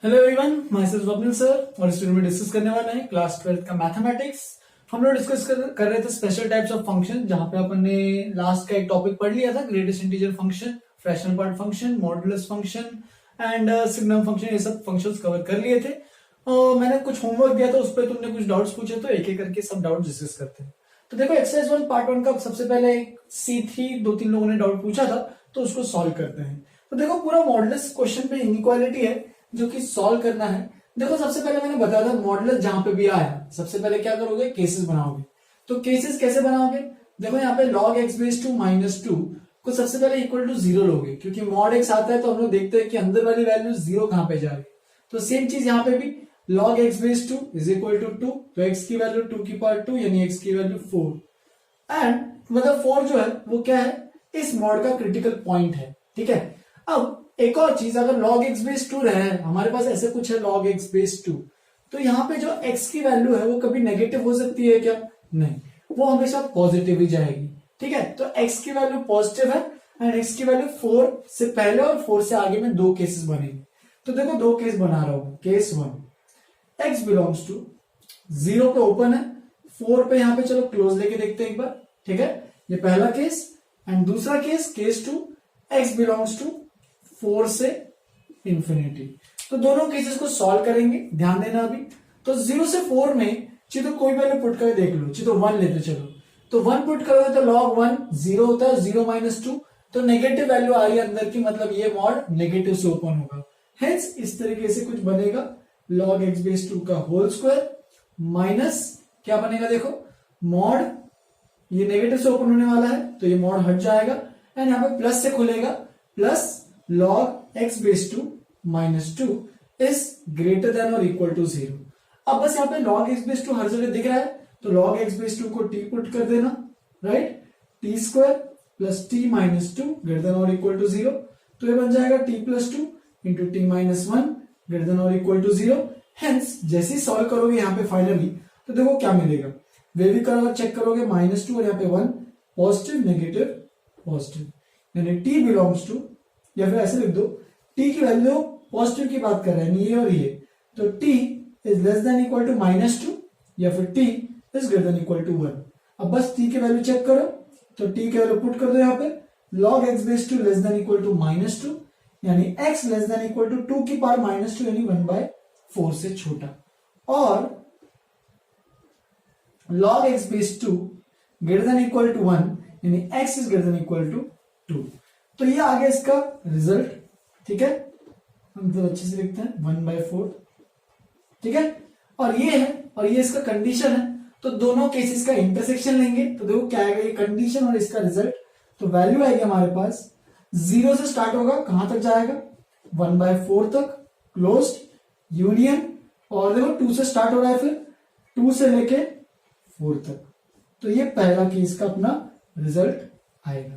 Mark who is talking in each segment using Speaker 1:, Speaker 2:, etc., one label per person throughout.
Speaker 1: Hello everyone, my self Swapnil sir और इस video में डिस्कस करने वाले हैं क्लास 12th का मैथमेटिक्स। हम लोग डिस्कस कर रहे थे स्पेशल टाइप्स ऑफ फंक्शन, जहां पे अपन ने लास्ट का एक टॉपिक पढ़ लिया था, greatest integer function, fractional part function, modulus function and signum function. ये सब फंक्शंस कवर कर लिए थे और मैंने कुछ होमवर्क दिया था, उस पर तुमने कुछ डाउट्स पूछे, तो एक एक करके सब डाउट डिस्कस करते हैं। तो देखो, एक्सरसाइज 1 पार्ट 1 का सबसे पहले C3 दो तीन लोगों ने डाउट पूछा था, तो उसको सॉल्व करते हैं। तो देखो, पूरा मॉडुलस क्वेश्चन पे इनइक्वालिटी है जो कि सॉल्व करना है। देखो, सबसे पहले मैंने बताया था मॉडुलस जहां पे भी आया, सबसे पहले क्या करोगे, केसेस बनाओगे। तो केसेस कैसे बनाओगे, देखो यहाँ पे log x base two minus two को सबसे पहले इक्वल टू जीरो लोगे, क्योंकि मॉड x आता है तो हम लोग देखते हैं कि अंदर वाली वैल्यू जीरो कहां पे जा रही है। तो सेम चीज यहाँ पे भी log x base two is equal to two, तो x की वैल्यू 2 की पावर 2 यानी x की वैल्यू 4 एंड मतलब 4 जो है वो क्या है, इस मॉड का क्रिटिकल पॉइंट है। ठीक है, अब एक और चीज, अगर log x बेस टू रहे, हमारे पास ऐसे कुछ है log x बेस टू, तो यहाँ पे जो x की वैल्यू है वो कभी नेगेटिव हो सकती है क्या? नहीं, वो हमेशा पॉजिटिव ही जाएगी। ठीक है, तो x की वैल्यू पॉजिटिव है एंड x की वैल्यू 4 से पहले और 4 से आगे में दो केसेस बनेंगे। तो देखो, दो केस बना रहा हूं। केस 1, x बिलोंग्स टू 0 पे ओपन है, 4 पे यहाँ पे चलो क्लोज लेके देखते हैं एक बार। ठीक है, ये पहला केस एंड दूसरा case, case 2, x belongs to 4 से इंफिनिटी। तो दोनों केसेस को सॉल्व करेंगे, ध्यान देना अभी। तो 0 से 4 में चितो कोई वैल्यू पुट करके देख लो, चितो 1 लेते चलो, तो 1 पुट करोगे तो log 1 0 होता है, 0 माइनस 2, तो नेगेटिव वैल्यू आ रही है अंदर की, मतलब ये मॉड नेगेटिव से ओपन होगा। हेंस इस तरीके से कुछ बनेगा, log x बेस 2 का होल स्क्वायर माइनस क्या बनेगा, देखो मॉड, ये नेगेटिव से ओपन होने वाला है तो ये मॉड हट जाएगा एंड यहाँ पे प्लस से खुलेगा, plus log x base two minus 2 is greater than और इक्वल टू 0। अब बस यहाँ पे log x बेस टू हर जगह दिख रहा है, तो log x बेस टू को t पुट कर देना, right, T square plus T minus 2 greater than और इक्वल टू 0। तो ये बन जाएगा t plus 2 into T minus 1 greater than और इक्वल टू 0। हेंस जैसे ही सॉल्व करोगे यहाँ पे फाइनली, तो देखो क्या मिलेगा, वे भी करो, चेक करोगे, माइनस 2 और यहाँ पे 1, पॉजिटिव नेगेटिव पॉजिटिव, यानी t बिलोंग्स टू, या फिर ऐसे लिख दो, t की वैल्यू पॉजिटिव की बात कर रहे हैं, ये और ये, तो t is less than equal to minus 2 या फिर t is greater than equal to 1। अब बस t की वैल्यू चेक करो, तो t की वैल्यू पुट कर दो यहाँ पे, log x base two less than equal to minus 2, यानी x less than equal to 2 की पावर माइनस 2 यानी 1/4 से छोटा, और log x base two greater than equal to 1 यानी x is greater than equal to 2। तो ये आ गया इसका रिजल्ट। ठीक है, हम तो अच्छे से लिखते हैं 1/4। ठीक है, और ये है और ये इसका कंडीशन है, तो दोनों केसेस का इंटरसेक्शन लेंगे, तो देखो क्या आएगा, ये कंडीशन और इसका रिजल्ट। तो वैल्यू आएगी हमारे पास, 0 से स्टार्ट होगा, कहां तक जाएगा, 1/4 तक, क्लोज्ड यूनियन, और देखो 2 से स्टार्ट हो रहा है, फिर 2 से लेके 4 तक। तो ये पहला केस का अपना रिजल्ट आएगा।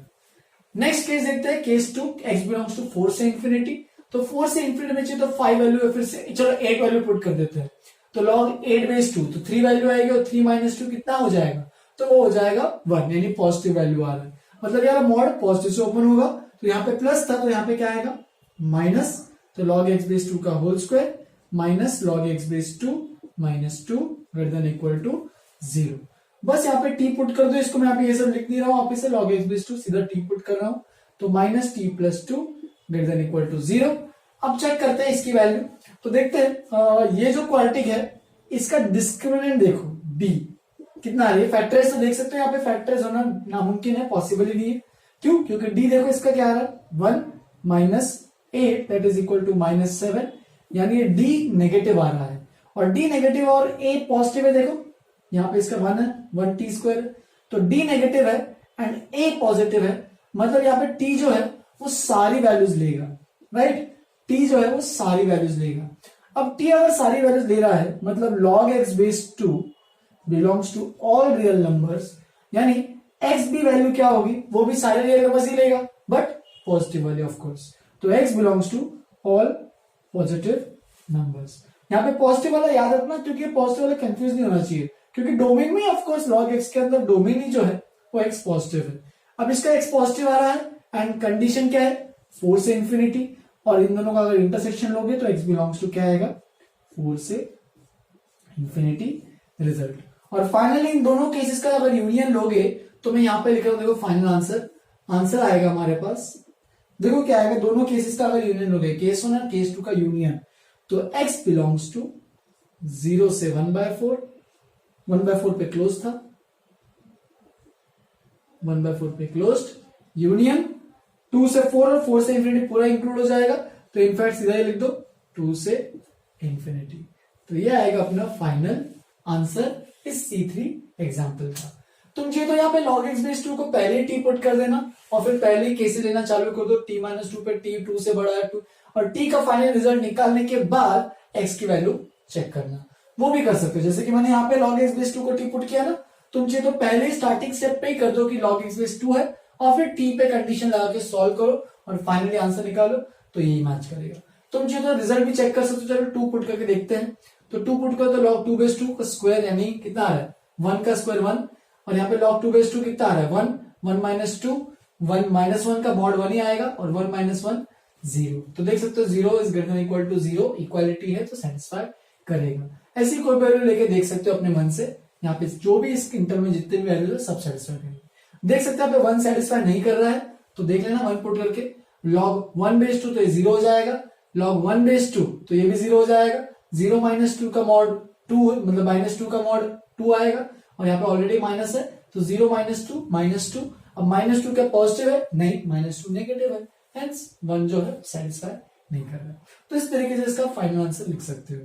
Speaker 1: नेक्स्ट केस देखते हैं, केस 2, x बिलोंग्स टू 4 से इंफिनिटी। तो 4 से इंफिनिटी में चाहिए तो 5 वैल्यू है, फिर से चलो 8 वैल्यू पुट कर देते हैं, तो log 8 बेस 2, तो 3 वैल्यू आएगी और 3 माइनस 2 कितना हो जाएगा, तो वो हो जाएगा 1, यानी पॉजिटिव वैल्यू आ रहा है, मतलब यार मॉड पॉजिटिव से ओपन होगा, तो यहाँ पे प्लस था तो यहाँ पे क्या आएगा माइनस, तो log x बेस 2 का whole square minus log x base 2 minus 2 greater than equal to 0। बस यहाँ पे टी पुट कर दो, इसको मैं यहाँ पे ये सब लिख नहीं रहा हूं, वापस से log x बेस 2 सीधा टी पुट कर रहा हूं, तो minus T plus 2 greater than equal to 0। अब चेक करते हैं इसकी वैल्यू, तो देखते हैं ये जो क्वाड्रेटिक है इसका डिस्क्रिमिनेंट देखो d कितना है, फैक्टराइज तो देख सकते हो, यहाँ पे फैक्टराइज होना नामुमकिन है, पॉसिबल ही नहीं है। क्यों? क्योंकि d देखो इसका क्या आ रहा है, 1 minus 8 that is equal to minus 7, यानी ये d नेगेटिव आ रहा है, और d नेगेटिव और a पॉजिटिव है, देखो यहाँ पे इसका 1 है, 1 टी स्क्वायर, तो d नेगेटिव है एंड a पॉजिटिव है, मतलब यहाँ पे t जो है वो सारी वैल्यूज लेगा, राइट, t जो है वो सारी वैल्यूज लेगा। अब t अगर सारी वैल्यूज ले रहा है, मतलब log x base 2 belongs to all real numbers, यानी x भी वैल्यू क्या होगी, वो भी सारे रियल नंबर्स ही लेगा, बट पॉजिटिव वाले ऑफ कोर्स, तो x belongs to all positive numbers. यहाँ पे पॉजिटिव वाला याद रखना, क्योंकि पॉजिटिव वाला कंफ्यूज नहीं होना चाहिए, क्योंकि डोमेन में ऑफ कोर्स log x के अंदर डोमेन ही जो है वो x पॉजिटिव है। अब इसका x पॉजिटिव आ रहा है एंड कंडीशन क्या है, 4 से इंफिनिटी, और इन दोनों का अगर इंटरसेक्शन लोगे तो x बिलोंग्स टू क्या आएगा 4 से इंफिनिटी रिजल्ट। और फाइनली इन दोनों केसेस का अगर यूनियन लोगे तो मैं यहां पे लिख रहा हूं, देखो फाइनल आंसर आएगा हमारे पास, देखो क्या आएगा, दोनों केसेस का अगर यूनियन लोगे, केस 1 और केस 2 का यूनियन, तो x बिलोंग्स टू 0 से 1/4, 1/4 पे क्लोज था, 1/4 पे क्लोज्ड, यूनियन 2 से 4 और 4 से इंफिनिटी पूरा इंक्लूड हो जाएगा, तो इनफैक्ट सीधा ही लिख दो 2 से इंफिनिटी। तो ये आएगा अपना फाइनल आंसर इस C3 एग्जाम्पल का। तुम चाहिए तो यहाँ पे log x बेस 2 को पहले ही t पुट कर देना और फिर पहले ही केसेस लेना चालू कर दो, t-2 पे t 2 से बड़ा है 2, और t का फाइनल रिजल्ट निकालने के बाद x की वैल्यू चेक करना, वो भी कर सकते हो। जैसे कि मैंने यहाँ पे log x बेस 2 को t पुट किया ना, तुम चाहिए तो पहले ही स्टार्टिंग स्टेप पे ही कर दो कि log x बेस 2 है और फिर t पे कंडीशन लगा के सॉल्व करो और फाइनली आंसर निकालो, तो यही मैच करेगा। तुम चाहिए तो रिजल्ट भी चेक कर सकते हो। चलो 2 पुट करके देखते हैं, तो 2 पुट करो तो log 2 बेस 2 का स्क्वायर यानी कितना आ रहा है 1 का स्क्वायर 1, और यहाँ पे log 2 बेस 2 कितना आ रहा है 1, 1 माइनस 2, 1 माइनस 1 का मॉड 1 ही आएगा और 1 माइनस 1 0। तो देख सकते हो 0 is greater than equal to 0, equality है तो सेटिस्फाई करेगा। ऐसी कोई वैल्यू लेके देख सकते हो अपने मन से, यहाँ पे जो भी इस इंटर में जितने भी वैल्यू है सब सेटिस्फाई करेंगे। देख सकते हो यहाँ पे 1 सेटिस्फाई नहीं कर रहा है तो देख लेना 1 पुट करके, log 1 बेस 2 तो ये 0 हो जाएगा, log 1 बेस 2 तो ये भी 0 हो जाएगा, 0 माइनस 2 का मॉड 2 मतलब माइनस 2 का मॉड 2 आएगा, और यहाँ पे ऑलरेडी माइनस है तो 0 माइनस 2 माइनस 2, अब माइनस 2 क्या पॉजिटिव है नहीं, माइनस 2 नेगेटिव है, हेंस 1 जो है सेटिस्फाई नहीं कर रहा। तो इस तरीके से इसका फाइनल आंसर लिख सकते हो।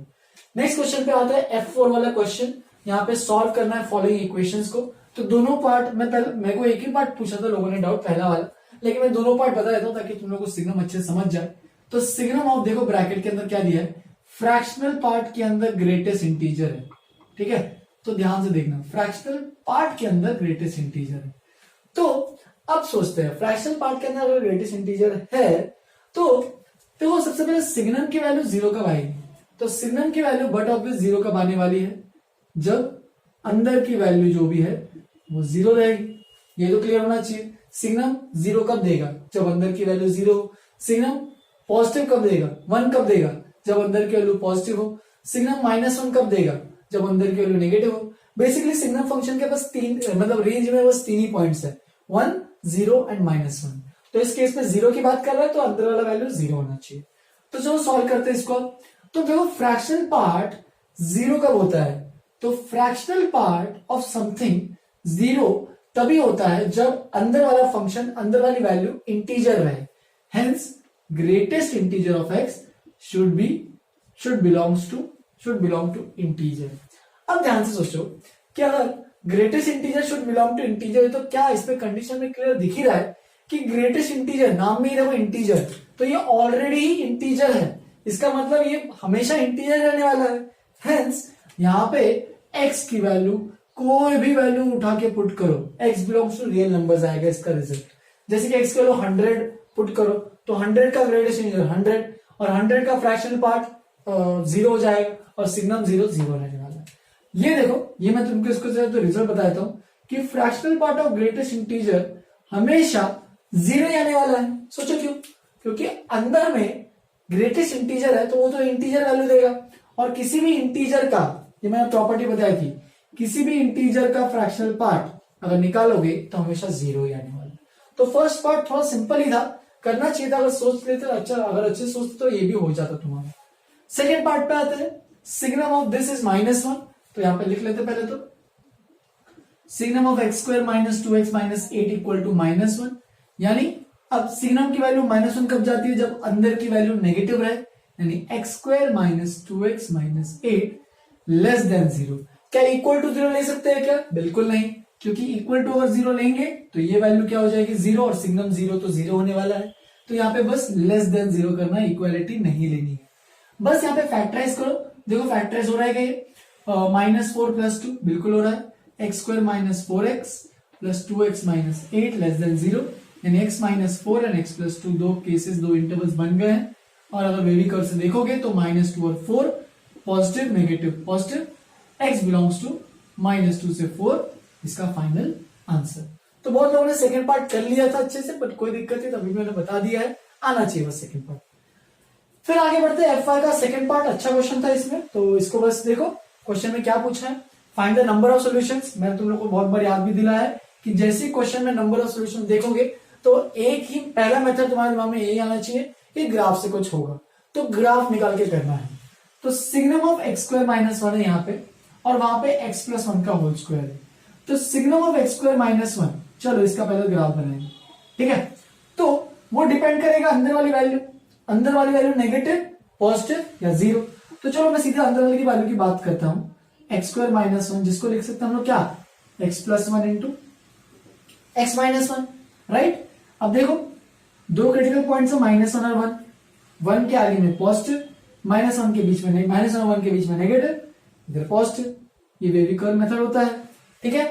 Speaker 1: नेक्स्ट क्वेश्चन पे आता है F4 वाला क्वेश्चन, यहाँ पे सॉल्व करना है फॉलोइंग इक्वेशंस को। तो दोनों पार्ट मैं पहले, मेरे को एक ही पार्ट पूछा था लोगों ने डाउट पहला वाला, लेकिन मैं दोनों पार्ट बता देता हूँ ताकि तुम लोग को सिग्नम अच्छे समझ जाए। तो सिग्नम ऑफ देखो ब्रैकेट के अंदर क्या दिया है, फ्रैक्शनल पार्ट के अंदर ग्रेटेस्ट इंटीजर है, ठीक है, तो ध्यान से देखना फ्रैक्शनल पार्ट के अंदर ग्रेटेस्ट इंटीजर है। तो अब सोचते हैं फ्रैक्शनल पार्ट के अंदर अगर ग्रेटेस्ट इंटीजर है तो वो सबसे पहले सिग्नम की वैल्यू 0 कब आएगी, तो सिग्नम की वैल्यू बट ऑब्वियस 0 कब आने वाली है, जब अंदर की वैल्यू जो भी है वो 0 रहेगी, ये तो क्लियर होना चाहिए। सिग्नम 0 कब देगा, जब अंदर की वैल्यू 0 हो। सिग्नम पॉजिटिव कब देगा, 1 कब देगा, जब अंदर की वैल्यू पॉजिटिव हो। सिग्नम -1 कब देगा, जब अंदर की वैल्यू नेगेटिव हो। बेसिकली सिग्नम फंक्शन के पास तीन मतलब रेंज में बस 3 ही पॉइंट्स है, 1, 0 एंड -1। तो इस केस में 0 की बात कर रहा है तो अंदर वाला वैल्यू 0 होना चाहिए। तो चलो सॉल्व करते हैं इसको। तो देखो फ्रैक्शनल पार्ट 0 कब होता है, तो फ्रैक्शनल पार्ट ऑफ समथिंग 0 तभी होता है जब अंदर वाला फंक्शन, अंदर वाली वैल्यू इंटीजर रहे। Hence greatest integer of x should belong to integer. अब ध्यान से सोचो कि अगर greatest integer should belong to integer, तो क्या इस पे कंडीशन में क्लियर दिख ही रहा है कि ग्रेटेस्ट इंटीजर, नाम में ही देखो इंटीजर, तो ये ऑलरेडी ही इंटीजर है, इसका मतलब ये हमेशा इंटीजर रहने वाला है। हेंस यहाँ पे x की वैल्यू कोई भी वैल्यू उठा के पुट करो, x belongs to real numbers आएगा इसका रिजल्ट। जैसे कि x की वैल्यू 100 पुट करो तो 100 का ग्रेटेस्ट इंटीजर 100 और 100 का फ्रैक्शनल पार्ट 0 हो जाएगा और सिग्नम 0 रहने वाला है। ये देखो, ये मैं तुमको इसको तो रिजल्ट बताता हूं कि fractional part of greatest integer हमेशा 0 आने वाला है। सोचो क्यों, क्योंकि अंदर में ग्रेटेस्ट इंटीजर है तो वो तो इंटीजर वैल्यू देगा, और किसी भी इंटीजर का, ये मैंने प्रॉपर्टी बताई थी, किसी भी इंटीजर का फ्रैक्शनल पार्ट अगर निकालोगे तो हमेशा 0 ही आने वाला है। तो फर्स्ट पार्ट थोड़ा सिंपल ही था, करना चाहिए था, अगर सोच लेते अच्छा, अगर अच्छे सोचते तो ये भी हो जाता तुम्हारा। सेकेंड पार्ट पे आते हैं, सिग्नम ऑफ दिस इज -1, तो यहां पे लिख लेते पहले तो signum of x² - 2x - 8 equal to -1, यानी अब सिग्नम की वैल्यू -1 कब जाती है, जब अंदर की वैल्यू नेगेटिव रहे, यानी x² - 2x - 8 लेस देन 0। क्या इक्वल टू 0 ले सकते हैं क्या, बिल्कुल नहीं, क्योंकि इक्वल टू अगर 0 लेंगे तो ये वैल्यू क्या हो जाएगी 0, और सिग्नम 0 तो 0 होने वाला है। तो यहाँ पे बस लेस देन 0 करना, इक्वालिटी नहीं लेनी है। बस यहाँ पे फैक्टराइज करो, देखो फैक्टराइज हो रहा है -4 + 2 बिल्कुल हो रहा है, x² - 4x + 2x - 8 less than 0, यानी x - 4 एंड x + 2 दो केसेस, दो इंटरवल्स बन गए हैं। और अगर वेवी कर्व से देखोगे तो -2 और 4 positive negative positive, x belongs to -2 से 4 इसका फाइनल आंसर। तो बहुत लोगों ने सेकंड पार्ट कर लिया था अच्छे से, बट कोई दिक्कत नहीं, तभी मैंने बता दिया है, आना चाहिए बस सेकंड पार्ट। फिर आगे बढ़ते हैं F5 का सेकंड पार्ट, अच्छा क्वेश्चन था इसमें, तो इसको बस देखो क्वेश्चन में क्या पूछा है, find the number of solutions. मैंने तुम लोग को बहुत बार याद भी दिलाया है कि जैसे क्वेश्चन में नंबर ऑफ सॉल्यूशन देखोगे तो एक ही पहला मेथड तुम्हारे दिमाग में यही आना चाहिए कि ग्राफ से कुछ होगा, तो ग्राफ निकाल के करना है। तो signum of x square minus one है यहाँ पे, और वहां पे एक्स प्लस वन का होल स्क्वायर है, तो signum of x square minus one, चलो इसका पहले ग्राफ बनाएंगे, ठीक है। तो वो डिपेंड करेगा अंदर वाली वैल्यू नेगेटिव, पॉजिटिव या जीरो। तो चलो मैं सीधा अंदर वाली वैल्यू की बात करता हूं, एक्स स्क्वायर माइनस वन, जिसको लिख सकते हैं हम लोग क्या, x plus one into x minus one, right. अब देखो दो क्रिटिकल पॉइंट्स है, माइनस वन और वन, वन के आगे में पॉजिटिव, माइनस वन के बीच में, माइनस वन के बीच में नेगेटिव, इधर पॉजिटिव, ये वेवी कर्व मेथड होता है, ठीक है।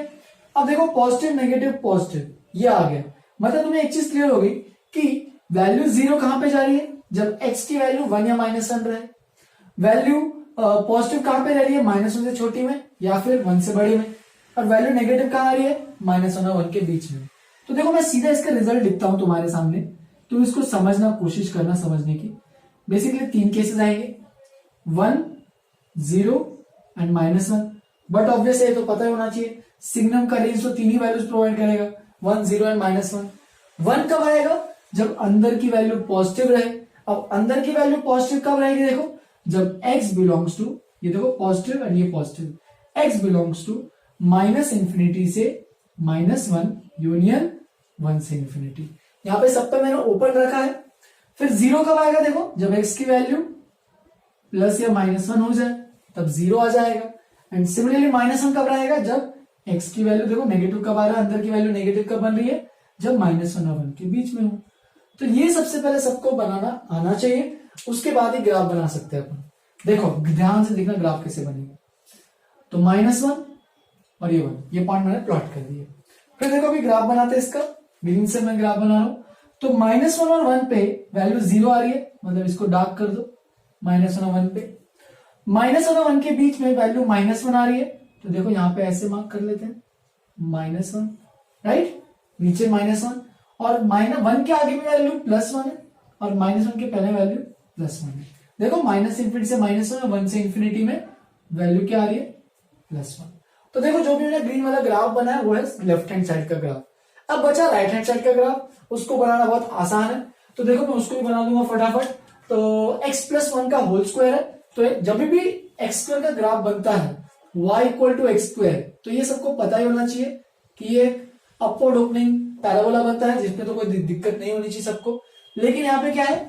Speaker 1: अब देखो पॉजिटिव नेगेटिव पॉजिटिव ये आ गया, मतलब तुम्हें एक चीज क्लियर हो गई कि वैल्यू जीरो कहां पे जा रही है, जब एक्स की वैल्यू वन या माइनस वन रहे, वैल्यू पॉजिटिव कहां पे रह रही है, माइनस वन से छोटी में या फिर वन से बड़ी में, और वैल्यू नेगेटिव कहां आ रही है, माइनस वन और वन के बीच में। तो देखो मैं सीधा इसका रिजल्ट लिखता हूं तुम्हारे सामने, तो इसको समझना कोशिश करना समझने की। बेसिकली तीन केसेस आएंगे, 1 0 and minus one, but obvious है तो पता ही होना चाहिए, सिग्नम का रेंज तो तीन ही वैल्यूज प्रोवाइड करेगा, 1 0 एंड माइनस वन। वन कब आएगा, जब अंदर की वैल्यू पॉजिटिव रहे। अब अंदर की वैल्यू पॉजिटिव कब रहेगी, देखो जब x बिलोंग्स टू, ये देखो पॉजिटिव एंड ये positive, x belongs to minus infinity से माइनस वन यूनियन वन से इंफिनिटी। यहां पे सब पे मैंने ओपन रखा है। फिर जीरो कब आएगा, देखो जब x की वैल्यू प्लस या माइनस वन हो जाए तब जीरो आ जाएगा। एंड सिमिलरली माइनस वन कब रहेगा, जब x की वैल्यू देखो नेगेटिव कब आ रहा है, अंदर की वैल्यू नेगेटिव कब बन रही है, जब माइनस वन और वन के बीच में हो। तो ये सबसे पहले सबको बनाना आना चाहिए, उसके बाद ही ग्राफ बना सकते हैं अपन। देखो ध्यान से देखना ग्राफ कैसे बनेगा, तो माइनस वन और ये वन, ये पॉइंट मैंने प्लॉट कर दिया। फिर देखो अभी ग्राफ बनाते हैं इसका, ग्रीन से मैं ग्राफ बना रहा हूं, तो माइनस वन और वन पे वैल्यू जीरो आ रही है, मतलब इसको डार्क कर दो, माइनस वन और वन पे, माइनस वन और वन के बीच में वैल्यू माइनस वन आ रही है, तो देखो यहां पे ऐसे मार्क कर लेते हैं माइनस वन, राइट, नीचे माइनस वन, और माइनस वन के आगे में वैल्यू प्लस वन है, और माइनस वन के पहले वैल्यू प्लस वन है। देखो माइनस इंफिनिटी से माइनस वन, वन से इंफिनिटी में वैल्यू क्या आ रही है, प्लस वन। तो देखो जो भी मैंने ग्रीन वाला ग्राफ बनाया वो है लेफ्ट हैंड साइड का ग्राफ। अब बचा राइट हैंड साइड का ग्राफ, उसको बनाना बहुत आसान है, तो देखो मैं उसको भी बना दूंगा फटाफट। तो x प्लस वन का होल स्क्वायर है, तो जब भी एक्स स्क्वायर का ग्राफ बनता है y equal to X square, तो ये सबको पता ही होना चाहिए कि ये अपवर्ड ओपनिंग पैराबोला बनता है, जिसमें तो कोई दिक्कत नहीं होनी चाहिए सबको। लेकिन यहाँ पे क्या है,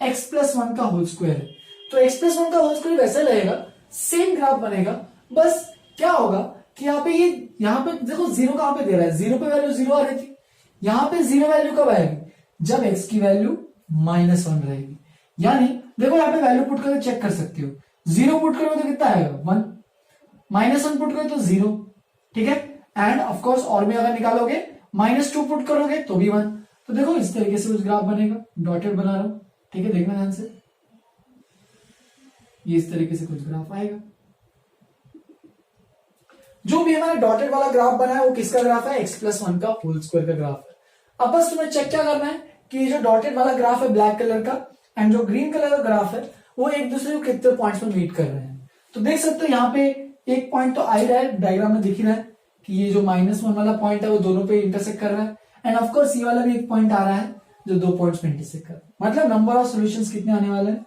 Speaker 1: x प्लस वन का होल स्क्वायर है, तो x प्लस वन का होल स्क्वायर वैसे रहेगा, सेम ग्राफ बनेगा, बस क्या होगा कि यहाँ पे यहाँ पे देखो जीरो कहां पे दे रहा है, जीरो पे वैल्यू जीरो आ रही थी, यहाँ पे जीरो वैल्यू कब आएगी, जब x की वैल्यू माइनस वन रहेगी। यानी देखो यहाँ पे वैल्यू पुट करके चेक कर सकते हो, जीरो पुट करोगे तो कितना आएगा, वन, माइनस वन पुट करोगे तो जीरो, ठीक है। एंड ऑफकोर्स और भी अगर निकालोगे माइनस टू पुट करोगे तो भी वन। तो देखो इस तरीके से कुछ ग्राफ बनेगा, डॉटेड बना रहा हूं, ठीक है, देखना ध्यान से, ये इस तरीके से कुछ ग्राफ आएगा। जो भी हमारा डॉटेड वाला ग्राफ बना है वो किसका ग्राफ है, एक्स प्लस वन का होल स्क्वायर का ग्राफ है। अब बस तुम्हें चेक क्या करना है कि जो डॉटेड वाला ग्राफ है ब्लैक कलर का एंड जो ग्रीन कलर का ग्राफ है वो एक दूसरे को कितने पॉइंट्स में मीट कर रहे हैं। तो देख सकते हो यहाँ पे एक पॉइंट तो आ ही रहा है, डायग्राम में दिख ही रहा है कि ये जो माइनस वन वाला पॉइंट है वो दोनों पे इंटरसेक्ट कर रहा है, एंड ऑफकोर्स ये वाला भी एक पॉइंट आ रहा है जो दो पॉइंट्स में इंटरसेक्ट कर रहा है। मतलब नंबर ऑफ सॉल्यूशंस कितने आने वाले हैं,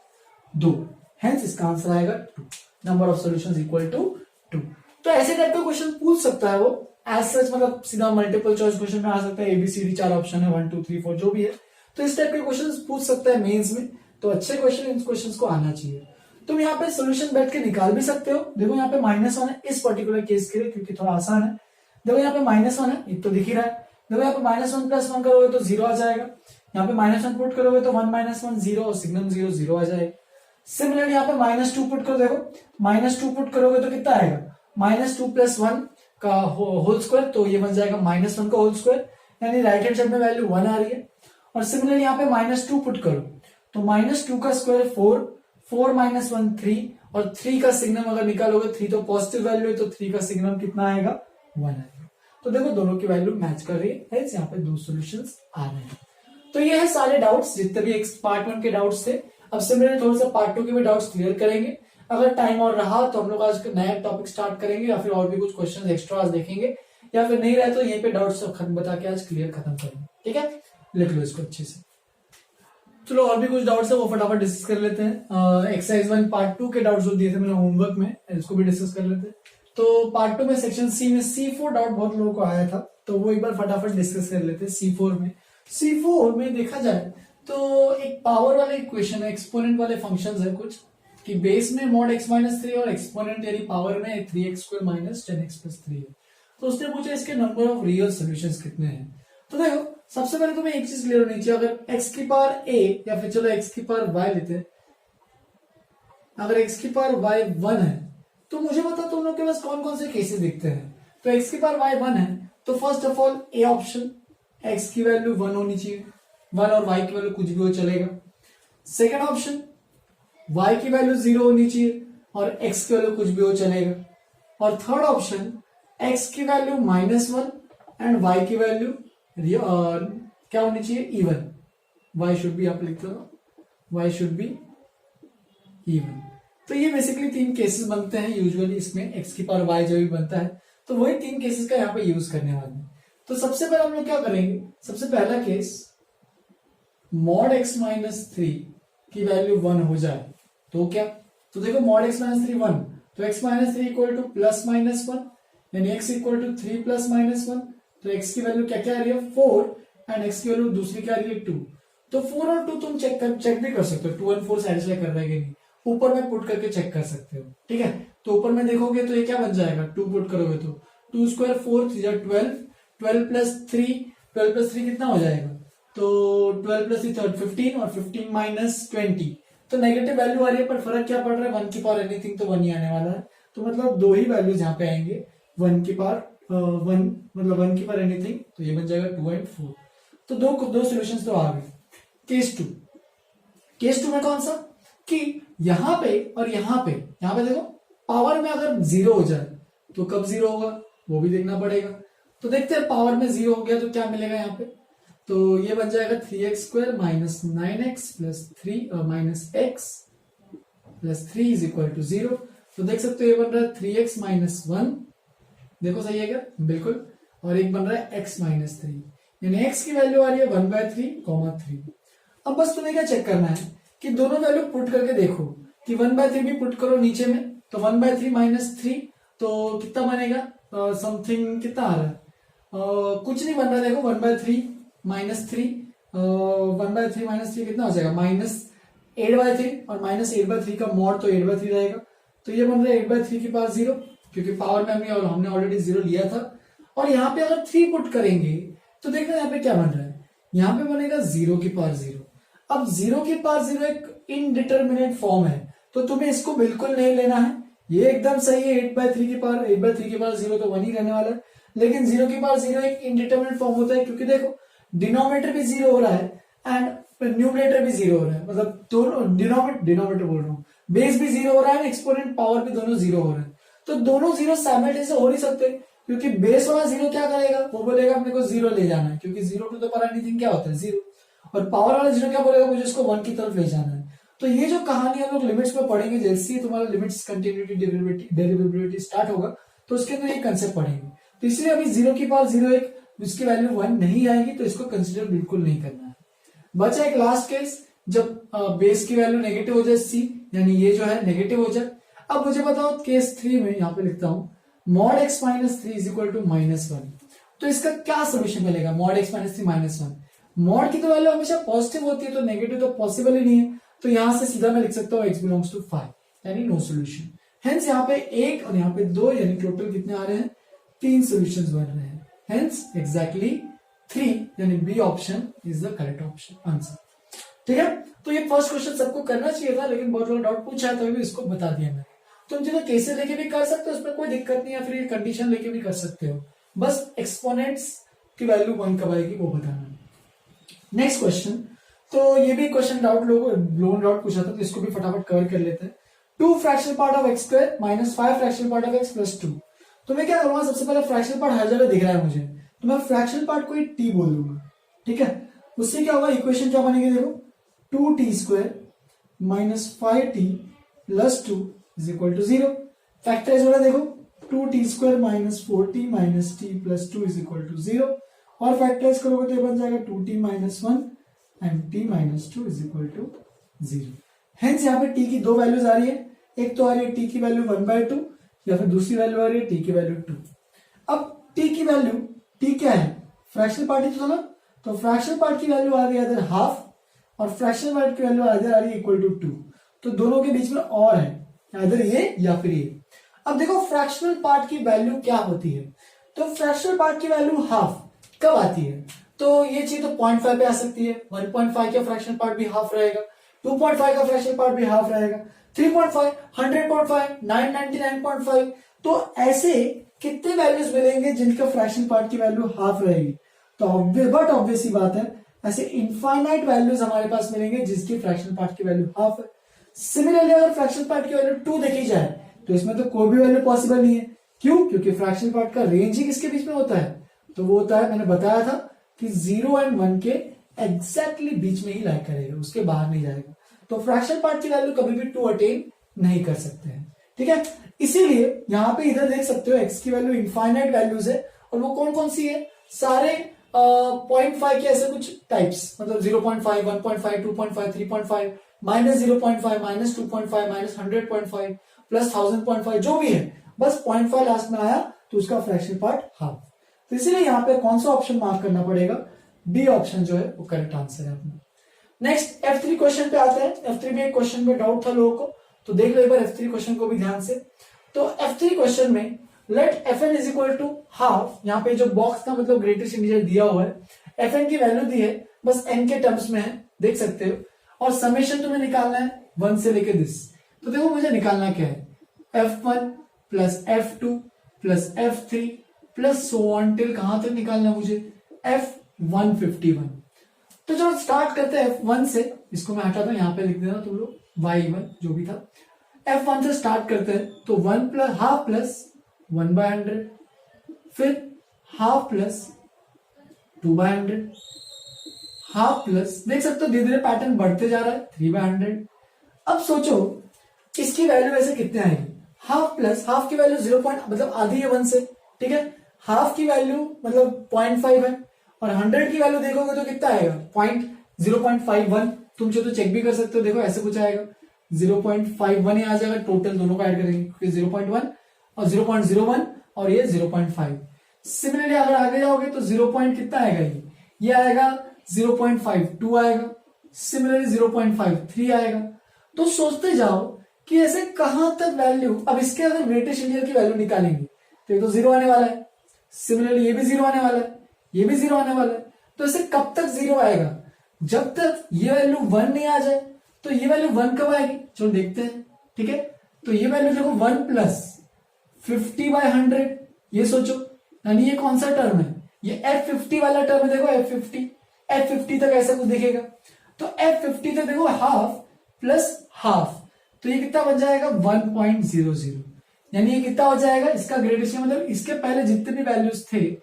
Speaker 1: दो, हेंस इसका आंसर आएगा 2, number of solutions equal to 2। तो ऐसे टाइप का क्वेश्चन पूछ सकता है वो, एज सच मतलब सीधा मल्टीपल चॉइस क्वेश्चन में आ सकता है, एबीसीडी 4 ऑप्शन है, 1 2 3 4 जो भी है, तो इस टाइप के क्वेश्चन पूछ सकता है मेंस में। तो अच्छे क्वेश्चन इन क्वेश्चंस को आना चाहिए। तुम यहाँ पे सोल्यूशन बैठ के निकाल भी सकते हो। देखो यहाँ पे माइनस वन है इस पर्टिकुलर केस के लिए, क्योंकि थोड़ा आसान है। देखो यहाँ पे माइनस वन है, एक तो दिख ही रहा है। देखो यहाँ पे माइनस वन प्लस वन करोगे तो जीरो आ जाएगा, यहाँ पे माइनस वन पुट करोगे तो वन माइनस वन जीरो, और सिग्नम जीरो जीरो आ जाएगा। सिमिलरली यहाँ पे माइनस टू पुट करो, देखो माइनस टू पुट करोगे तो कितना आएगा, माइनस टू प्लस वन का होल स्क्वायर, तो ये बन जाएगा माइनस वन का होल स्क्वायर, यानी राइट हैंड साइड में वैल्यू वन आ रही है। और सिमिलरली यहाँ पे माइनस टू पुट करो तो माइनस टू का square four, four minus one three, और थ्री का सिग्नम अगर निकालोगे, थ्री तो पॉजिटिव वैल्यू है, तो थ्री का सिग्नम कितना आएगा, वन आएगा। तो देखो दोनों की वैल्यू मैच कर रही है, यहाँ पे दो सॉल्यूशंस आ रहे हैं। तो ये है सारे डाउट्स जितने भी पार्ट वन के डाउट्स थे। अब सिमिलरली थोड़ा सा पार्ट 2 के भी डाउट्स क्लियर करेंगे। अगर टाइम और रहा तो हम लोग आज नया टॉपिक स्टार्ट करेंगे या फिर और भी कुछ क्वेश्चन एक्स्ट्रा आज देखेंगे, या फिर नहीं रहे तो यहीं पे डाउट्स खत्म बता के आज क्लियर खत्म करेंगे। ठीक है, लिख लो इसको अच्छे से। चलो और भी कुछ डाउट्स है वो फटाफट डिस्कस कर लेते हैं। एक्सरसाइज 1 पार्ट 2 के डाउट्स जो दिए थे मैंने होमवर्क में, इसको भी डिस्कस कर लेते हैं। तो पार्ट 2 में सेक्शन सी में C4 डाउट बहुत लोगों को आया था, तो वो एक बार फटाफट डिस्कस कर लेते हैं। C4 में देखा जाए तो एक पावर वाले इक्वेशन है, एक्सपोनेंट वाले फंक्शंस है कुछ, कि बेस में mod x माइनस 3 और एक्सपोनेंट यानी पावर में 3x² माइनस 10x प्लस 3 है। तो उसने पूछा इसके नंबर ऑफ रियल सोल्यूशंस कितने हैं। तो देखो सबसे पहले तुम्हें एक चीज क्लियर होनी चाहिए, अगर x की पावर a या फिर चलो x की पावर y लेते हैं, अगर x की पावर y 1 है तो मुझे बता तुम लोग के पास कौन कौन से केसेस दिखते हैं। तो x की पावर y 1 है तो first of all A option, x की वैल्यू 1 होनी चाहिए, 1 और y की वैल्यू कुछ भी हो चलेगा। सेकेंड ऑप्शन y की वैल्यू 0 होनी चाहिए और x की वैल्यू कुछ भी हो चलेगा। और थर्ड ऑप्शन x की वैल्यू -1 एंड y की वैल्यू क्या होनी चाहिए, इवन। y शुड बी, आप लिखते हो y शुड बी इवन। तो ये बेसिकली 3 केसेस बनते हैं यूजुअली इसमें, x की पावर y जो भी बनता है तो वही 3 केसेस का यहाँ पे यूज करने वाले हैं। तो सबसे पहले हम लोग क्या करेंगे, सबसे पहला केस mod x माइनस 3 की वैल्यू 1 हो जाए तो क्या, तो देखो mod x माइनस 3 1, तो x minus 3 equal to plus minus 1 यानी x equal to 3 plus minus 1, तो x की वैल्यू क्या क्या आ रही है 4 एंड x की वैल्यू दूसरी क्या आ रही है 2। तो 4 और 2 तुम चेक भी कर सकते हो, 2 और 4 सेटिस्फाई कर रहा है कि नहीं, ऊपर में पुट करके चेक कर सकते हो। ठीक है, तो ऊपर में देखोगे तो ये क्या बन जाएगा, 2 पुट करोगे तो 2 स्क्वायर 4 3 12, 12 प्लस 3 कितना हो जाएगा, तो 12 प्लस 3 15 और 15 माइनस 20, तो नेगेटिव वैल्यू आ रही है पर फर्क क्या पड़ रहा है, 1 की पावर एनीथिंग तो 1 ही आने वाला है। तो मतलब 2 ही वैल्यूज यहाँ पे आएंगे, 1 की पावर 1 मतलब 1 की पावर एनीथिंग, तो ये बन जाएगा 2 एंड 4। तो दो सॉल्यूशंस तो आ गए। केस 2 में कौन सा, कि यहाँ पे और यहाँ पे देखो पावर में अगर 0 हो जाए तो कब 0 होगा वो भी देखना पड़ेगा। तो देखते हैं पावर में 0 हो गया तो क्या मिलेगा यहाँ पे, तो ये बन जाएगा 3x² minus 9x plus 3 minus x plus 3 is equal to 0। तो देख सकते हो ये बन रहा है 3x माइनस 1, देखो सही है क्या, बिल्कुल, और एक बन रहा है x माइनस 3 यानी x की वैल्यू आ रही है 1/3, 3। अब बस तुम्हें क्या चेक करना है कि दोनों वैल्यू पुट करके देखो कि 1/3 भी पुट करो नीचे में, तो 1/3 माइनस 3 तो कितना बनेगा, समथिंग कितना आ रहा है, कुछ नहीं बन रहा है, देखो 1/3 माइनस 3, 1/3 माइनस 3 कितना हो जाएगा, -8/3 और -8/3 का मॉड तो 8/3 रहेगा, तो ये बन रहा है 8/3 की पावर 0, क्योंकि पावर में हमने ऑलरेडी 0 लिया था। और यहाँ पे अगर 3 पुट करेंगे तो देखना यहाँ पे क्या बन रहा है, यहाँ पे बनेगा 0 की पावर 0। अब 0 की पावर 0 एक इनडिटर्मिनेट फॉर्म है, तो तुम्हें इसको बिल्कुल नहीं लेना है, ये एकदम सही है, 8/3 की पावर 0 तो 1 ही रहने वाला है। लेकिन 0 की पावर 0 एक इनडिटर्मिनेट फॉर्म होता है, क्योंकि देखो डिनोमिनेटर भी 0 हो रहा है एंड न्यूमरेटर भी 0 हो रहा है, मतलब दोनों डिनोमिनेटर बोल रहा हूँ, बेस भी 0 हो रहा है, एक्सपोनेंट पावर भी दोनों 0 हो रहा है। तो दोनों 0 साइमल्टेनियसली हो नहीं सकते, क्योंकि बेस वाला 0 क्या करेगा, वो बोलेगा अपने को 0 ले जाना है, क्योंकि 0 टू द पावर एनीथिंग क्या होता है 0, और पावर वाला 0 क्या बोलेगा, मुझे इसको 1 की तरफ ले जाना है। तो ये जो कहानी हम लोग लिमिट्स में पढ़ेंगे, जैसे ही तुम्हारा लिमिट्स कंटिन्यूटी डेरिवेटिविटी स्टार्ट होगा तो उसके अंदर ये कंसेप्ट पढ़ेंगे। तो इसलिए अभी 0 की पावर 0 एक इसकी वैल्यू 1 नहीं आएगी, तो इसको कंसिडर बिल्कुल नहीं करना है। बचा एक लास्ट केस, जब बेस की वैल्यू नेगेटिव हो जाए c, यानी ये जो है नेगेटिव हो जाए। अब मुझे बताओ केस 3 में यहाँ पे लिखता हूं mod x minus 3 is equal to -1, तो इसका क्या सोल्यूशन मिलेगा, mod x माइनस 3 -1, मॉड की तो वैल्यू हमेशा पॉजिटिव होती है, तो नेगेटिव तो पॉसिबल ही नहीं है, तो यहां से सीधा मैं लिख सकता हूँ x बिलोंग्स टू 5 यानी नो सोल्यूशन। हेंस यहाँ पे 1 और यहाँ पे 2 यानी टोटल कितने आ रहे हैं, 3 सॉल्यूशंस बन रहे हैं। हेंस एग्जैक्टली 3 यानी B option is the correct option answer. ठीक है, तो ये फर्स्ट क्वेश्चन सबको करना चाहिए था, लेकिन बहुत लोग डाउट पूछा है तो भी इसको बता दिया मैंने। तुम जो केसेस लेके भी कर सकते हो, उसमें कोई दिक्कत नहीं है, फिर कंडीशन लेके भी कर सकते हो, बस एक्सपोनेंट्स की वैल्यू 1 कब आएगी वो बताना। नेक्स्ट क्वेश्चन, तो ये भी क्वेश्चन लोन डाउट पूछा था, तो इसको भी फटाफट कवर कर लेते हैं। 2 fractional part of x square minus 5 fractional part of x plus 2। तो मैं क्या करूंगा, सबसे पहले फ्रैक्शनल पार्ट हर जगह दिख रहा है मुझे, तो मैं फ्रैक्शनल पार्ट को t बोल दूंगा। ठीक है, उससे क्या होगा, इक्वेशन क्या बनेगी, देखो 2t square minus 5t plus 2 is equal to 0। Factorise हो रहा है देखो, 2t² minus 4t minus t plus 2 is equal to 0। और फैक्टराइज करोगे तो ये बन जाएगा 2t minus 1 and t minus 2 is equal to 0। Hence यहाँ पे t की दो वैल्यूज आ रही है, एक तो आ रही है t की वैल्यू 1/2 या फिर दूसरी वैल्यू आ रही है t की वैल्यू 2। अब t की वैल्यू, t क्या है, फ्रैक्शनल पार्ट ही तो था ना, तो फ्रैक्शनल पार्ट की वैल्यू आ रही है इधर हाफ और फ्रैक्शनल पार्ट की वैल्यू इधर आ रही है इक्वल टू 2। तो दोनों के बीच में और है, इधर ये या फिर ये। अब देखो फ्रैक्शनल पार्ट की वैल्यू क्या होती है, तो फ्रैक्शनल पार्ट की वैल्यू हाफ कब आती है, तो ये चीज तो 0.5 पे आ सकती है, 1.5 का फ्रैक्शनल पार्ट भी हाफ रहेगा, 2.5 का फ्रैक्शनल पार्ट भी हाफ रहेगा, 3.5, 100.5, 999.5। तो ऐसे कितने वैल्यूज मिलेंगे जिनका फ्रैक्शनल पार्ट की वैल्यू हाफ रहेगी, तो बट ऑब्वियस ही बात है ऐसे इनफाइनाइट वैल्यूज हमारे पास मिलेंगे जिसकी फ्रैक्शनल पार्ट की वैल्यू हाफ है। सिमिलरली अगर फ्रैक्शनल पार्ट की वैल्यू 2 देखी जाए तो इसमें तो कोई भी वैल्यू पॉसिबल नहीं है, क्यों, क्योंकि फ्रैक्शनल पार्ट का रेंज ही किसके बीच में होता है, तो वो होता है, मैंने बताया था कि 0 एंड 1 के एग्जैक्टली बीच में ही लाइक करेगा, उसके बाहर नहीं जाएगा। तो फ्रैक्शनल पार्ट की वैल्यू कभी भी 2 अटेन नहीं कर सकते हैं, ठीक है। इसीलिए यहां पे इधर देख सकते हो x की वैल्यू इनफाइनाइट वैल्यूज है, और वो कौन कौन सी है, सारे 0.5 के ऐसे कुछ टाइप्स, मतलब 0.5, 1.5, 2.5, 3.5, माइनस 0.5, माइनस 2.5, माइनस 100.5, प्लस 1000.5, जो भी है, बस 0.5 लास्ट में आया तो उसका फ्रैक्शनल पार्ट हाफ। तो इसीलिए यहाँ पे कौन सा ऑप्शन मार्क करना पड़ेगा, बी ऑप्शन जो है वो करेक्ट आंसर है अपना। नेक्स्ट F3 क्वेश्चन पे आते हैं। F3 में एक क्वेश्चन में डाउट था लोगों को, तो देख लो एक बार F3 क्वेश्चन को भी ध्यान से। तो F3 क्वेश्चन में let Fn is equal to half, यहाँ पे जो बॉक्स का मतलब ग्रेटेस्ट इंटीजर दिया हुआ है, Fn की वैल्यू दी है, बस n के टर्म्स में है, देख सकते हो, और समेशन तुम्हें निकालना है 1 से लेके दिस। तो देखो मुझे निकालना क्या है, F1 plus F2 plus F3 plus so on till कहां तक निकालना है मुझे, F151। तो चलो स्टार्ट करते हैं F1 से, इसको मैं हटाता हूं, यहां पे लिख देना तुम लोग y1 जो भी था। F1 से स्टार्ट करते हैं, तो 1 प्लस हाफ प्लस 1/100, फिर हाफ प्लस 2/100, हाफ प्लस, देख सकते हो धीरे धीरे पैटर्न बढ़ते जा रहा है 3/100। अब सोचो इसकी वैल्यू वैसे कितने आएगी, हाफ प्लस, हाफ की वैल्यू 0 मतलब आधी है 1 से, ठीक है, हाफ की वैल्यू मतलब 0.5 है, और 100 की वैल्यू देखोगे तो कितना आएगा, 0.51। तुम चाहे तो चेक भी कर सकते हो, देखो ऐसे कुछ आएगा 0.51 ही आ जाएगा, टोटल दोनों का ऐड करेंगे, क्योंकि 0.1 और 0.01 और ये 0.5। सिमिलरली अगर आगे जाओगे तो 0 कितना आएगा, ये आएगा 0.52 आएगा, सिमिलरली 0.53 आएगा। तो सोचते जाओ कि ऐसे कहां तक वैल्यू, अब इसके अगर ग्रेटेस्ट इंटीजर की वैल्यू निकालेंगे तो ये तो 0 आने वाला है, सिमिलरली ये भी 0 आने वाला है, ये भी 0 आने वाला है। तो ऐसे कब तक 0 आएगा, जब तक ये वैल्यू 1 नहीं आ जाए। तो ये वैल्यू 1 कब आएगी, चलो देखते हैं, ठीक है। तो ये वैल्यू देखो 1 प्लस 50/100, ये सोचो, यानी ये कौन सा टर्म है, ये F50 वाला टर्म है, देखो F50 तक ऐसा कुछ दिखेगा। तो F50 तक देखो हाफ प्लस हाफ, तो ये कितना बन जाएगा 1.00, यानी ये कितना हो जाएगा, इसका ग्रेडेशन मतलब इसके पहले जितने भी वैल्यूज थे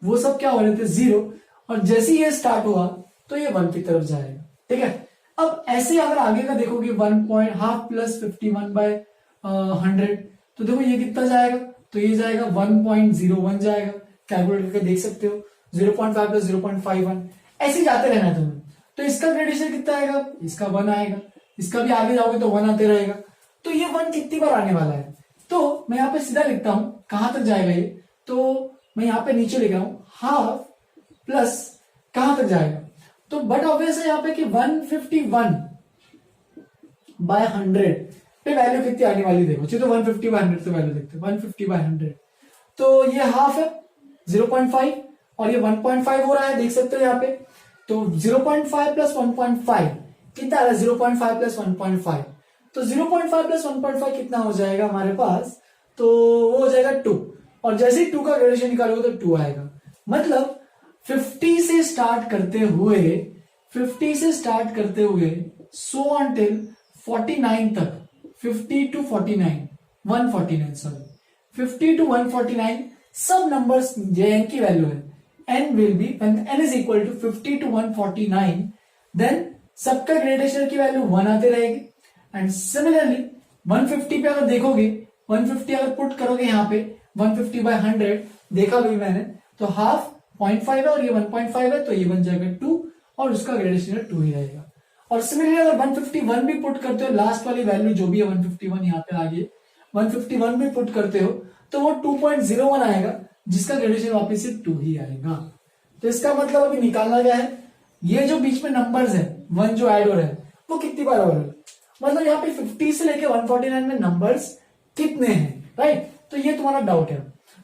Speaker 1: वो सब क्या हो रहे थे 0, और जैसे ही ये स्टार्ट हुआ तो ये 1 की तरफ जाएगा, ठीक है। अब ऐसे अगर आगे का देखोगे 1.5 प्लस 51/100, तो देखो ये कितना जाएगा, तो ये जाएगा 1.01 जाएगा, कैलकुलेट करके देख सकते हो, 0.5 प्लस 0.51, ऐसे जाते रहना तुम्हें। तो इसका ग्रेडेशन कितना आएगा, इसका 1 आएगा, इसका भी आगे जाओगे तो 1 आते रहेगा। तो ये 1 कितनी बार आने वाला है, तो मैं यहाँ पे सीधा लिखता हूं कहां तक जाएगा ये, तो मैं यहाँ पे नीचे लिख रहा हूं हाफ प्लस कहां तक जाएगा, तो बट ऑब्वियस है यहाँ पे कि 151/100 पे वैल्यू कितनी आने वाली, देखो चलो 150/100 तो वैल्यू देखते हैं, 150/100, तो ये हाफ है 0.5 और ये 1.5 हो रहा है, देख सकते हो यहाँ पे। तो 0.5 प्लस 1.5 कितना आ रहा है, 0.5 प्लस 1.5, तो 0.5 प्लस 1.5 कितना हो जाएगा हमारे पास, तो वो हो जाएगा 2, और जैसे ही 2 का ग्रेडेशन निकालोगे तो 2 आएगा। मतलब 50 से स्टार्ट करते हुए सो ऑन टिल 49 तक, 50 to 49, 149 सॉरी, 50 to 149 सब नंबर्स n की वैल्यू है, n will be when n is equal to 50 to 149, then सबका ग्रेडेशन की वैल्यू 1 आते रहेगी, एंड सिमिलरली 150 पे अगर देखोगे, 150 अगर पुट करोगे यहाँ पे 150 बाय 100 देखा भी मैंने, तो हाफ 0.5 है और ये 1.5 है, तो ये बन जाएगा 2 और उसका ग्रेडेशन 2 ही रहेगा। और सिमिलरली अगर 151 भी पुट करते हो, लास्ट वाली वैल्यू जो भी है 151 यहाँ पे आ गई, 151 भी पुट करते हो तो वो 2.01 आएगा, जिसका ग्रेडेशन वापस से 2 ही आएगा। तो इसका मतलब अभी निकालना क्या है, ये जो बीच में नंबर्स है 1 जो ऐड हो रहा है वो कितनी बार हो रहा है, मतलब यहाँ पे 50 से लेके 149 में नंबर्स कितने हैं, राइट। तो ये तुम्हारा डाउट है।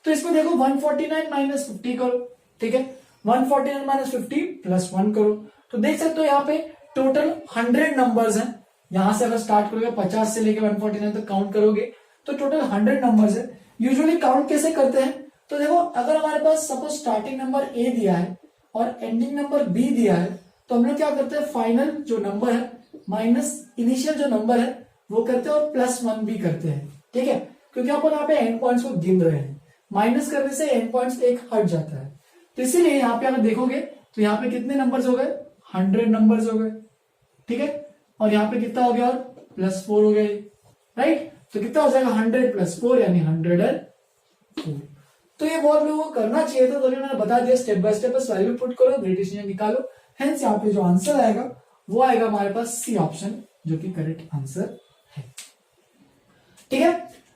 Speaker 1: तो इसमें देखो 149 माइनस 50 करो, ठीक है, 149 माइनस 50 प्लस 1 करो, तो देख सकते हो यहाँ पे टोटल 100 नंबर्स हैं। यहां से अगर स्टार्ट करोगे 50 से लेके 149 तक काउंट करोगे तो टोटल 100 नंबर्स है। यूजुअली काउंट कैसे करते हैं, तो देखो अगर हमारे पास सपोज स्टार्टिंग नंबर ए दिया है और एंडिंग नंबर बी दिया है, तो हम लोग क्या करते हैं, फाइनल जो नंबर है माइनस इनिशियल जो नंबर है वो करते हैं और प्लस 1 भी करते हैं, ठीक है, क्योंकि अपन यहाँ पे एंड पॉइंट्स को गिन रहे हैं, माइनस करने से एंड पॉइंट्स एक हट जाता है। तो इसीलिए यहाँ पे अगर देखोगे तो यहाँ पे कितने नंबर्स हो गए, 100 नंबर्स हो गए, ठीक है, और यहाँ पे कितना हो गया, और +4 हो गया, राइट। तो कितना हो जाएगा 100 + 4 यानी 104। तो ये बहुत लोगों को करना चाहिए था, तो मैंने बता दिया स्टेप बाय स्टेप, बस वैल्यू पुट करो, ग्रेडेशन निकालो। हेंस यहाँ पे जो आंसर आएगा वो आएगा हमारे पास सी ऑप्शन, जो कि करेक्ट आंसर है, ठीक है।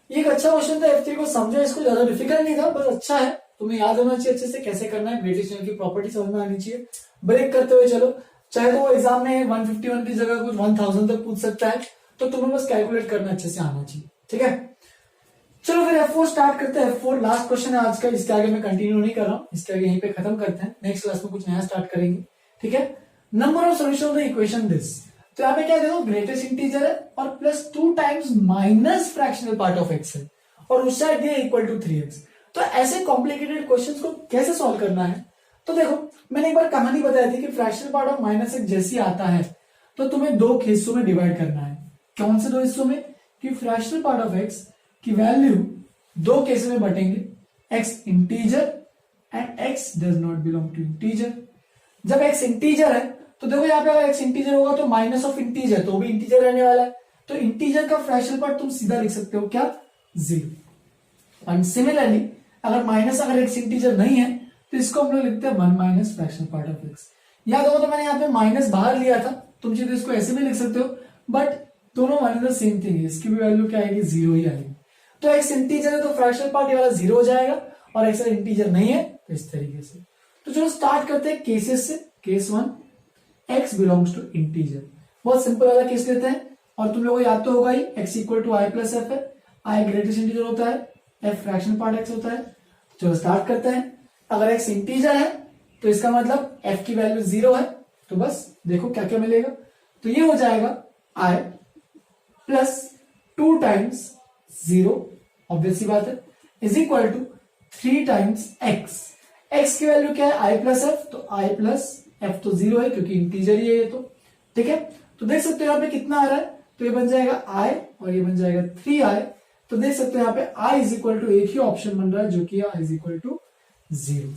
Speaker 1: ये एक अच्छा क्वेश्चन था, F3 को समझो, इसको ज्यादा डिफिकल्ट नहीं था, बस अच्छा है, तुम्हें याद होना चाहिए अच्छे से कैसे करना है, ग्रेडेशन की प्रॉपर्टी समझ में आनी चाहिए। ब्रेक करते हुए चलो, चाहे तो वो एग्जाम में 151 की जगह कुछ 1000 तक पूछ सकता है, तो तुम्हें बस कैलकुलेट करना अच्छे से आना चाहिए, ठीक है। चलो फिर F4 स्टार्ट करते हैं। F4 लास्ट क्वेश्चन है आज का, इसके आगे मैं कंटिन्यू नहीं कर रहा हूँ, इसके आगे यहीं पे खत्म करते हैं, नेक्स्ट क्लास में कुछ नया स्टार्ट करेंगे, ठीक है। Number of solution of the equation this, तो यहाँ पे क्या देखो, ग्रेटेस्ट इंटीजर है और +2 times minus fractional part of x है और उस साइड दिया = 3x। तो ऐसे कॉम्प्लिकेटेड क्वेश्चंस को कैसे सॉल्व करना है, तो देखो मैंने एक बार कहानी बताई थी कि फ्रैक्शनल पार्ट ऑफ -x जैसी आता है तो तुम्हें 2 हिस्सों में डिवाइड करना है। कौन से 2 हिस्सों में, कि फ्रैक्शनल पार्ट ऑफ x की वैल्यू 2 केस में बटेंगे, x integer and x does not belong to integer. जब x इंटीजर है तो देखो यहाँ पे अगर x इंटीजर होगा तो माइनस ऑफ इंटीजर तो भी इंटीजर रहने वाला है, तो इंटीजर का फ्रैक्शनल पार्ट तुम सीधा लिख सकते हो क्या, 0। एंड सिमिलरली अगर x इंटीजर नहीं है तो इसको हम लोग लिखते हैं 1 minus fractional part of x। याद होगा तो मैंने यहाँ पे माइनस बाहर लिया था, तुम चाहे इसको ऐसे भी लिख सकते हो, बट दोनों one is the same thing है, इसकी भी वैल्यू क्या आएगी, 0 ही आएगी। तो x इंटीजर है तो फ्रैक्शनल पार्ट ये वाला 0 हो जाएगा, और x इंटीजर नहीं है तो इस तरीके से। तो चलो स्टार्ट करते हैं केसेस से। Case 1, x belongs to integer, बहुत सिंपल वाला केस लेते हैं, और तुम लोगों को याद तो होगा ही, x = i + f है, i ग्रेटेस्ट इंटीजर होता है, f फ्रैक्शनल पार्ट x होता है। चलो स्टार्ट करते हैं। अगर x इंटीजर है तो इसका मतलब f की वैल्यू 0 है, तो बस देखो क्या क्या मिलेगा, तो ये हो जाएगा i + 2 टाइम्स 0, ऑब्वियस सी बात है, = 3 टाइम्स x। x की वैल्यू क्या है, i + f, तो i + f तो 0 है क्योंकि इंटीजर ही है ये, तो ठीक है। तो देख सकते हो यहाँ पे कितना आ रहा है, तो ये बन जाएगा i और ये बन जाएगा 3i। तो देख सकते हो यहाँ पे i = एक ही ऑप्शन बन रहा है जो कि i = 0।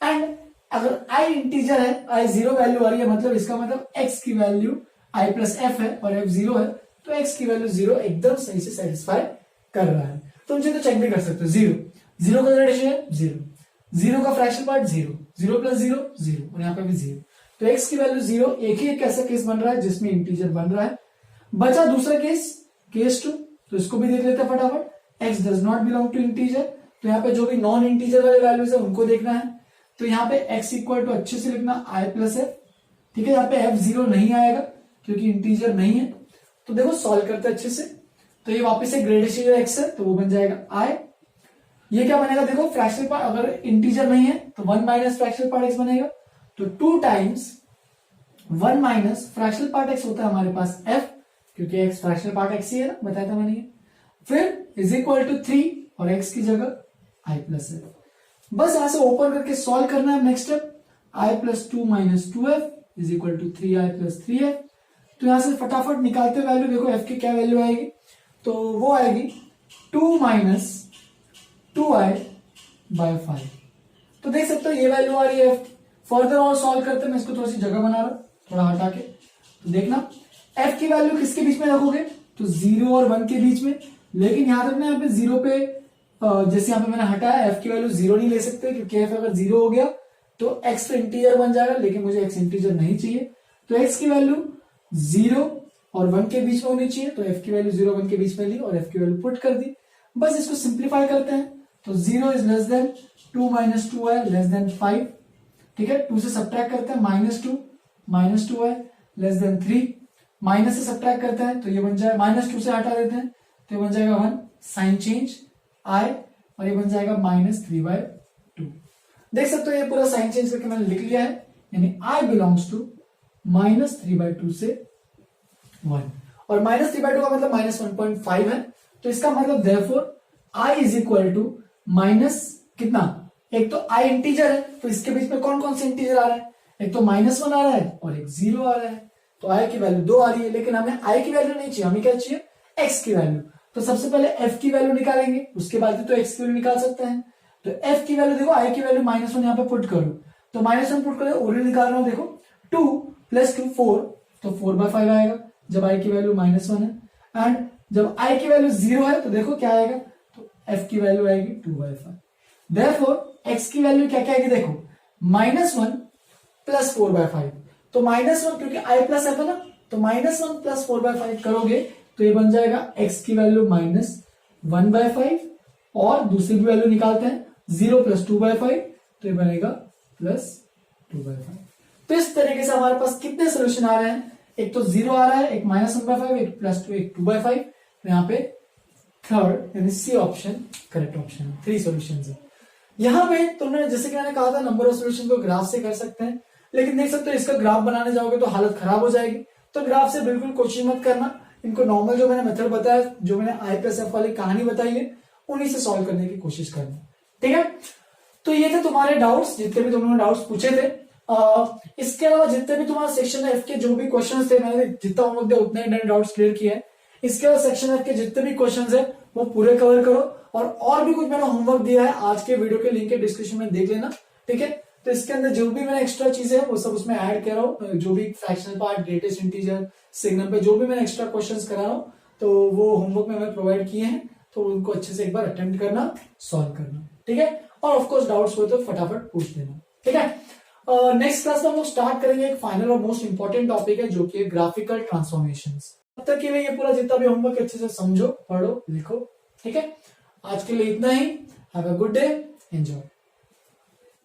Speaker 1: एंड अगर i इंटीजर है, i 0 वैल्यू आ रही है, मतलब इसका मतलब x की वैल्यू i + f है और f 0 है, तो x की वैल्यू 0 एकदम सही से सेटिस्फाई कर रहा है। तुम चाहे तो चेक भी कर सकते हो, 0 का ग्रेडेशन है 0 का फ्रैक्शनल पार्ट 0 + 0 0 और यहाँ पे भी 0, तो x की वैल्यू 0। एक ही एक ऐसा केस बन रहा है जिसमें इंटीजर बन रहा है। बचा दूसरा केस, केस 2, तो इसको भी देख लेते हैं फटाफट। x does not belong to integer, तो यहाँ पे जो भी नॉन इंटीजर वाले वैल्यूज है उनको देखना है। तो यहाँ पे x = अच्छे से लिखना i + f, ठीक है। यहाँ पे f 0 नहीं आएगा क्योंकि इंटीजर नहीं है। तो देखो सॉल्व करते अच्छे से, तो ये वापस से ग्रेडेशन x है तो वो बन जाएगा i। ये क्या बनेगा, देखो फ्रैक्शनल पार्ट अगर इंटीजर नहीं है तो 1 माइनस फ्रैक्शनल पार्ट x बनेगा, तो 2 times 1 minus fractional part x होता है हमारे पास f, क्योंकि x फ्रैक्शनल पार्ट x ही है ना, बताया था मैंने। फिर = 3 और x की जगह i + f। बस यहां से ओपन करके सॉल्व करना है। Next step, i + 2 - 2f = 3i + 3f। तो यहां से फटाफट निकालते वैल्यू, देखो f की क्या वैल्यू आएगी, तो वो आएगी 2 - 2i/5। तो देख सकते हो ये वैल्यू आ रही है। फर्दर और सॉल्व करते हैं, मैं इसको थोड़ी सी जगह बना रहा हूं, थोड़ा हटा के। तो देखना f की वैल्यू किसके बीच में रखोगे, तो 0 और 1 के बीच में। लेकिन याद रखना यहाँ पे 0 पे जैसे यहाँ पे मैंने हटाया f की वैल्यू 0 नहीं ले सकते, क्योंकि f अगर 0 हो गया तो x तो इंटीजर बन जाएगा, लेकिन मुझे x इंटीजर नहीं चाहिए। तो x की वैल्यू 0 और 1 के बीच में होनी चाहिए, तो f की वैल्यू 0 1 के बीच में ली और f की वैल्यू पुट कर दी। बस इसको सिंप्लीफाई करते हैं, तो 0 इज लेस देन 2 माइनस 2 है लेस देन 5, ठीक है। 2 से सब्ट्रैक्ट करते हैं माइनस टू है लेस देन 3, माइनस से सब्ट्रैक्ट करते हैं तो ये बन जाएगा, माइनस 2 से हटा देते हैं तो ये बन जाएगा 1, साइन चेंज i, और ये बन जाएगा -3/2। देख सकते हो ये पूरा साइन चेंज करके मैंने लिख लिया है, यानी i बिलोंग्स टू -3/2 से 1, और -3/2 का मतलब -1.5 है। तो इसका मतलब therefore i is equal to minus कितना, एक तो i इंटीजर है, तो इसके बीच में कौन कौन से इंटीजर आ रहा है, एक तो -1 आ रहा है और एक 0 आ रहा है, तो i की वैल्यू 2 आ रही है। लेकिन हमें i की वैल्यू नहीं चाहिए, हमें क्या चाहिए, x की वैल्यू। तो सबसे पहले f की वैल्यू निकालेंगे, उसके बाद तो x की वैल्यू निकाल सकते हैं। तो f की वैल्यू देखो, i की वैल्यू -1 यहाँ पे पुट करो, तो -1 पुट करो, ओरिजिनल निकाल रहा हूं, देखो 2 + 2 4, तो 4/5 आएगा जब i की वैल्यू -1 है। एंड जब i की वैल्यू 0 है तो देखो क्या आएगा, तो f की वैल्यू आएगी 2/5। देयरफॉर x की वैल्यू क्या क्या आएगी, देखो -1 + 4/5, तो -1 क्योंकि i प्लस f है ना, तो -1 + 4/5 करोगे तो ये बन जाएगा x की वैल्यू -1/5, और दूसरी भी वैल्यू निकालते हैं 0 + 2/5, तो ये बनेगा +2/5। तो इस तरीके से हमारे पास कितने सोल्यूशन आ रहे हैं, एक तो 0 आ रहा है, एक -1/5, एक +2, एक 2/5। तो यहाँ पे थर्ड यानी सी ऑप्शन करेक्ट ऑप्शन है, 3 सोल्यूशन है। यहाँ पे तुमने जैसे कि मैंने कहा था नंबर ऑफ सोल्यूशन को ग्राफ से कर सकते हैं, लेकिन देख सकते हो इसका ग्राफ बनाने जाओगे तो हालत खराब हो जाएगी, तो ग्राफ से बिल्कुल कोशिश मत करना। इनको नॉर्मल जो मैंने मेथड बताया, जो मैंने i+f वाली कहानी बताई है, उन्हीं से सॉल्व करने की कोशिश करना, ठीक है। तो ये थे तुम्हारे डाउट्स, जितने भी तुमने डाउट्स पूछे थे। इसके अलावा जितने भी तुम्हारा सेक्शन एफ के जो भी क्वेश्चंस थे, मैंने जितना होमवर्क दिया उतने ही डाउट्स क्लियर किए हैं। इसके अलावा सेक्शन एफ के जितने भी क्वेश्चंस है वो पूरे कवर करो, और भी कुछ मैंने होमवर्क दिया है आज के वीडियो के लिंक के डिस्क्रिप्शन में देख लेना, ठीक है। तो इसके अंदर जो भी मैंने एक्स्ट्रा चीजें है वो सब उसमें ऐड कर रहा हूँ, जो भी fractional part, greatest integer, signal पे जो भी मैंने एक्स्ट्रा क्वेश्चंस करा रहा हूँ, तो वो होमवर्क में मैंने प्रोवाइड किए हैं, तो उनको अच्छे से एक बार अटेम्प्ट करना, सॉल्व करना, ठीक है। और ऑफकोर्स डाउट्स हो तो फटाफट पूछ लेना, ठीक है। नेक्स्ट क्लास में हम लोग स्टार्ट करेंगे एक फाइनल और मोस्ट इंपॉर्टेंट टॉपिक है, जो कि है ग्राफिकल ट्रांसफॉर्मेशंस। तब तक के लिए ये पूरा जितना भी होमवर्क अच्छे से समझो, पढ़ो, लिखो, ठीक है। आज के लिए इतना ही। Have a good day, enjoy.